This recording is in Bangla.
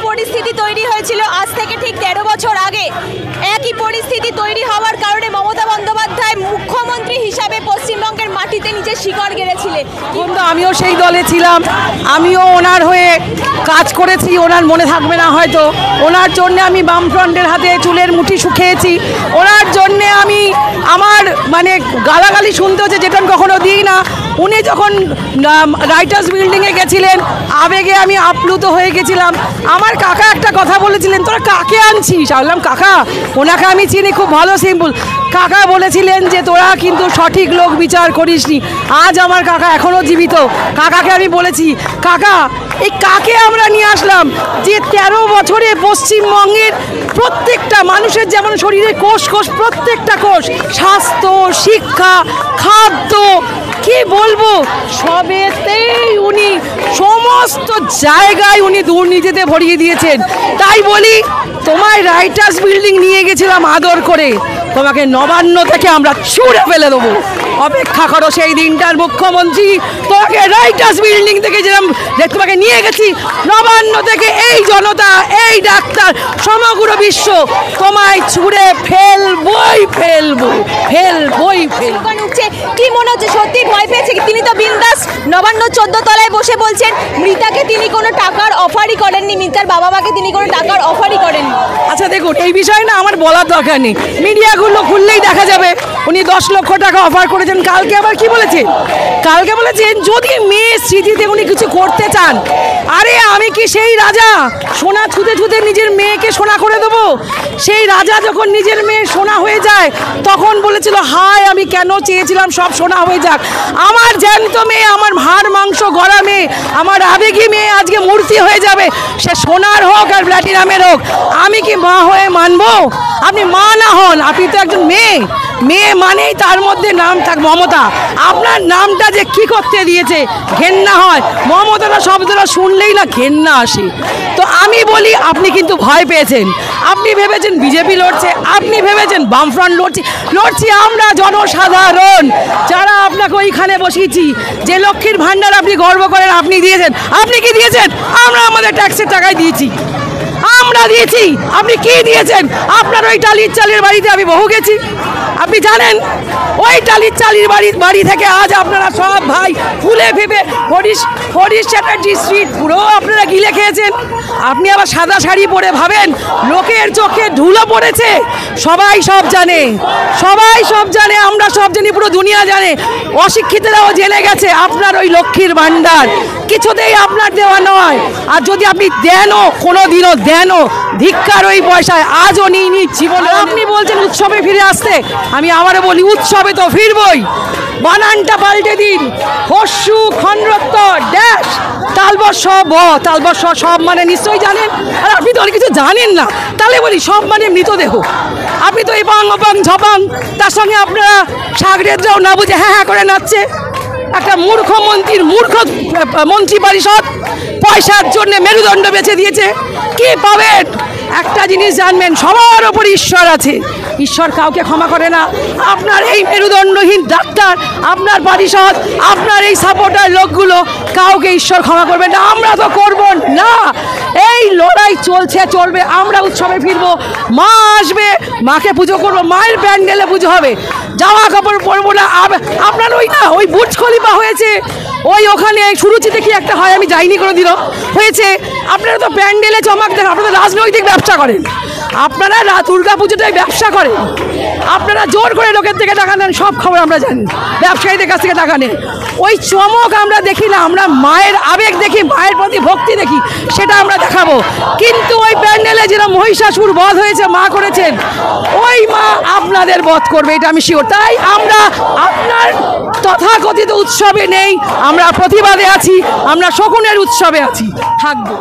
পরিস্থিতি তৈরি হয়েছিল আজ থেকে ঠিক 13 বছর আগে। একই পরিস্থিতি তৈরি হওয়ার কারণে মমতা বন্দ্যোপাধ্যায় মুখ্যমন্ত্রী হিসাবে পশ্চিমবঙ্গের মাটিতে নিজের শিকড় গেড়েছিলেন। কিন্তু আমিও সেই দলে ছিলাম, আমিও ওনার হয়ে কাজ করেছি। ওনার মনে থাকবে না হয়তো, ওনার জন্যে আমি বামফ্রন্টের হাতে চুলের মুঠি শুকিয়েছি। ওনার জন্যে আমি আমার মানে গালাগালি শুনতে হচ্ছে, যেটা আমি কখনো দিই না। উনি যখন রাইটার্স বিল্ডিংয়ে গেছিলেন, আবেগে আমি আপ্লুত হয়ে গেছিলাম। আমার কাকা একটা কথা বলেছিলেন, তোরা কাকে আনছিস? বললাম কাকা, ওনাকে আমি চিনি, খুব ভালো সিম্পল। কাকা বলেছিলেন যে তোরা কিন্তু সঠিক লোক বিচার করিসনি। আজ আমার কাকা এখনও জীবিত। কাকাকে আমি বলেছি, কাকা এই কাকে আমরা নিয়ে আসলাম যে 13 বছরে পশ্চিমবঙ্গের প্রত্যেকটা মানুষের যেমন শরীরে কোষ কোষ, প্রত্যেকটা কোষ, স্বাস্থ্য, শিক্ষা, খাদ্য, কি বলবো, সবেতেই উনি সমস্ত জায়গায় উনি দুর্নীতিতে ভরিয়ে দিয়েছেন। তাই বলি, তোমায় রাইটার্স বিল্ডিং নিয়ে গেছিলাম আদর করে, তোমাকে নবান্ন থেকে আমরা ছুঁড়ে ফেলে দেবো। অপেক্ষা করো সেই দিনটার মুখ্যমন্ত্রী। তোমাকে রাইটার্স বিল্ডিং থেকে যেরকম তোমাকে নিয়ে গেছি, নবান্ন থেকে এই জনতা, এই ডাক্তার, সমগ্র বিশ্ব তোমায় ছুঁড়ে ফেলবই ফেলবো, ফেলবই ফেলবো। কি মনে হচ্ছে, সত্যি ভয় পেয়েছে? তিনি তো বিন্দাস নবান্ন 14 তলায় বসে বলছেন মৃতাকে তিনি কোনো টাকার অফারই করেননি, মৃতার বাবা মাকে তিনি কোনো টাকার অফারই করেননি। আচ্ছা দেখুন, এই বিষয়ে না আমার বলার দরকার নেই, মিডিয়াগুলো খুললেই দেখা যাবে উনি 10 লক্ষ টাকা অফার করেছেন। কালকে আবার কি বলেছেন? কালকে বলেছেন যদি মেয়ের স্মৃতিতে উনি কিছু করতে চান। আরে আমি কি সেই রাজা সোনা ছুঁতে ছুঁতে নিজের মেয়েকে সোনা করে দেবো? সেই রাজা যখন নিজের মেয়ে সোনা হয়ে যায় তখন বলেছিল, হায় আমি কেন চেয়েছিলাম সব সোনা হয়ে যাক। আমার জ্যান্ত মেয়ে, আমার হাড় মাংস গড়া মেয়ে, আমার আবেগী মেয়ে আজকে মূর্তি হয়ে যাবে, সে সোনার হোক আর প্ল্যাটিনামের হোক। আমি কি মা হয়ে মানবো? আপনি মা না হন, আপনি তো একজন মেয়ে। মেয়ে মানেই তার মধ্যে নাম থাক মমতা। আপনার নামটা যে কি করতে দিয়েছে, ঘেন্না হয়। মমতাটা শব্দটা শুনলেই না ঘেন্না আসে। তো আমি বলি, আপনি কিন্তু ভয় পেয়েছেন। আপনি ভেবেছেন বিজেপি লড়ছে, আপনি ভেবেছেন বামফ্রন্ট লড়ছি আমরা জনসাধারণ, যারা আপনাকে ওইখানে বসিয়েছি। যে লক্ষ্মীর ভাণ্ডার আপনি গর্ব করেন আপনি দিয়েছেন। আপনি কি দিয়েছেন? আমরা আমাদের ট্যাক্সের টাকায় দিয়েছি, আমরা দিয়েছি। আপনি কি দিয়েছেন? আপনার ওই টালির চালের বাড়িতে আমি বহু গেছি, আপনি জানেন। ওই টালির চালির বাড়ি থেকে আজ আপনারা সব ভাই ফুলে ফেপে হরিশ চ্যাটার্জি স্ট্রিট পুরো আপনারা গিলে খেয়েছেন। আপনি আবার সাদা শাড়ি পরে ভাবেন লোকের চোখে ধুলো পড়েছে। সবাই সব জানে, সবাই সব জানে, আমরা সব জানি, পুরো দুনিয়া জানে। অশিক্ষিতরাও জেনে গেছে আপনার ওই লক্ষ্মীর ভাণ্ডার কিছুতেই আপনার দেওয়া নয়। আর যদি আপনি দেনও, কোনো দিনও দেনও, ধিক্কার ওই পয়সায় আজও নিই জীবনে। আপনি বলছেন উৎসবে ফিরে আসতে, আমি আবারও বলি উৎসবে তো ফিরবই। বানানটা পাল্টে দিন, হস্যু খন্ডত্ব ড্যাশ তালবস্য ব, তালবস্য সব মানে নিশ্চয়ই জানেন। আর আপনি তো অনেক কিছু জানেন না, তাহলে বলি সব মানে মৃতদেহ। আপনি তো এপাং ওপাং ঝপাং, তার সঙ্গে আপনারা সাগরেদরাও না বুঝে হ্যাঁ হ্যাঁ করে নাচছে। একটা মূর্খ মন্ত্রীর মূর্খ মন্ত্রী পরিষদ পয়সার জন্য মেরুদণ্ড বেছে দিয়েছে। কি পাবেন? একটা জিনিস জানবেন, সবার ওপর ঈশ্বর আছে, ঈশ্বর কাউকে ক্ষমা করে না। আপনার এই মেরুদণ্ডহীন ডাক্তার, আপনার পরিষদ, আপনার এই সাপোর্টার লোকগুলো, কাউকে ঈশ্বর ক্ষমা করবে না। আমরা তো করব না। এই লড়াই চলছে, চলবে। আমরা উৎসবে ফিরবো, মা আসবে, মাকে পুজো করবো, মায়ের প্যান্ডেলে পুজো হবে, জামা কাপড় পরবো না। আপনার ওই না ওই বুর্জ খলিফা হয়েছে, ওই ওখানে সুরুচিতে কি একটা হয়, আমি যাইনি কোনো দিনও, হয়েছে। আপনারা তো প্যান্ডেলে চমক দেন, আপনারা রাজনৈতিক ব্যবসা করেন, আপনারা দুর্গা পুজোটাই ব্যবসা করেন। আপনারা জোর করে লোকের থেকে টাকা নেন, সব খবর আমরা জানি, ব্যবসায়ীদের কাছ থেকে টাকা নেন। ওই চমক আমরা দেখি না, আমরা মায়ের আবেগ দেখি, মায়ের প্রতি ভক্তি দেখি, সেটা আমরা দেখাবো। কিন্তু ওই প্যান্ডেলে যেটা মহিষাসুর বধ হয়েছে, মা করেছেন, ওই মা আপনাদের বধ করবে, এটা আমি শিওর। তাই আমরা আপনার তথাকথিত উৎসবে নেই, আমরা প্রতিবাদে আছি, আমরা শকুনের উৎসবে আছি, থাকবো।